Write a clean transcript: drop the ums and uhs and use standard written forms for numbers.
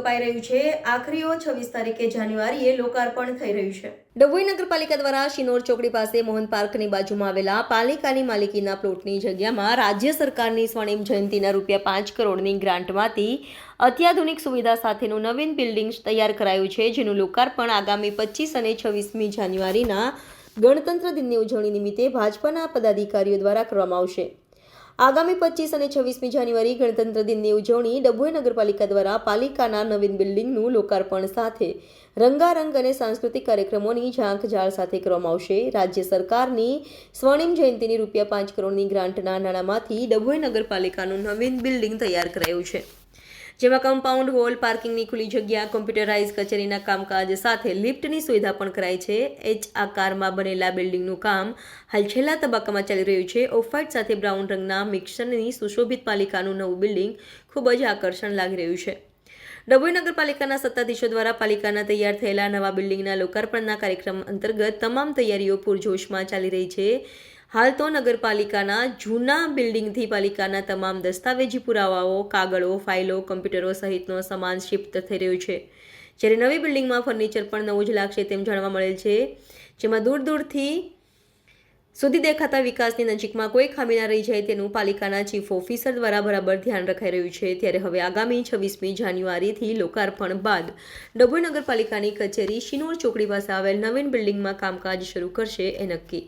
કપાઈ રહ્યું છે। આખરીઓ 26 તારીખે જાન્યુઆરીએ લોકાર્પણ થઈ રહ્યું છે। ડભોઈ નગરપાલિકા દ્વારા શિનોર ચોકડી પાસે મોહન પાર્કની બાજુમાં આવેલા પાલિકાની માલિકીના પ્લોટની જગ્યામાં રાજ્ય સરકારની સ્વર્ણિમ જયંતિના ₹5 કરોડની ગ્રાન્ટમાંથી અત્યાધુનિક સુવિધા સાથેનું નવીન બિલ્ડિંગ તૈયાર કરાયું છે, જેનું લોકાર્પણ આગામી 25 અને 26મી જાન્યુઆરીના ગણતંત્ર દિનની ઉજવણી નિમિત્તે ભાજપાના પદાધિકારીઓ દ્વારા કરવામાં આવશે। આગામી 25 અને 26મી જાન્યુઆરી ગણતંત્ર દિનની ઉજવણી ડભોઈ નગરપાલિકા દ્વારા પાલિકાના નવીન બિલ્ડિંગનું લોકાર્પણ સાથે રંગારંગ અને સાંસ્કૃતિક કાર્યક્રમોની ઝાંખઝાળ સાથે કરવામાં આવશે। રાજ્ય સરકારની સ્વર્ણિમ જયંતિની ₹5 કરોડની ગ્રાન્ટના નાણાંમાંથી ડભોઈ નગરપાલિકાનું નવીન બિલ્ડિંગ તૈયાર કરાયું છે, જેમાં કમ્પાઉન્ડ વોલ, પાર્કિંગની ખુલ્લી જગ્યા, કોમ્પ્યુટરાઇઝ કચેરીના કામકાજ સાથે લિફ્ટની સુવિધા પણ કરાઈ છે। એચ આકારમાં બનેલા બિલ્ડિંગનું કામ હાલ છેલ્લા તબક્કામાં ચાલી રહ્યું છે। ઓફ વ્હાઇટ સાથે બ્રાઉન રંગના મિક્સરની સુશોભિત પાલિકાનું નવું બિલ્ડિંગ ખૂબ જ આકર્ષણ લાગી રહ્યું છે। ડભોઈ નગરપાલિકાના સત્તાધીશો દ્વારા પાલિકાના તૈયાર થયેલા નવા બિલ્ડિંગના લોકાર્પણના કાર્યક્રમ અંતર્ગત તમામ તૈયારીઓ પૂરજોશમાં ચાલી રહી છે। હાલ તો નગરપાલિકાના જૂના બિલ્ડિંગથી પાલિકાના તમામ દસ્તાવેજી પુરાવાઓ, કાગળો, ફાઇલો, કમ્પ્યુટરો સહિતનો સામાન શિફ્ટ થઈ રહ્યો છે, જ્યારે નવી બિલ્ડિંગમાં ફર્નિચર પણ નવું જ લાગશે તેમ જાણવા મળેલ છે, જેમાં દૂર દૂરથી સુધી દેખાતા વિકાસની નજીકમાં કોઈ ખામી ના રહી જાય તેનું પાલિકાના ચીફ ઓફિસર દ્વારા બરાબર ધ્યાન રખાઈ રહ્યું છે। ત્યારે હવે આગામી 26મી જાન્યુઆરીથી લોકાર્પણ બાદ ડભોઈ નગરપાલિકાની કચેરી શિનોર ચોકડી પાસે આવેલ નવીન બિલ્ડિંગમાં કામકાજ શરૂ કરશે એ નક્કી।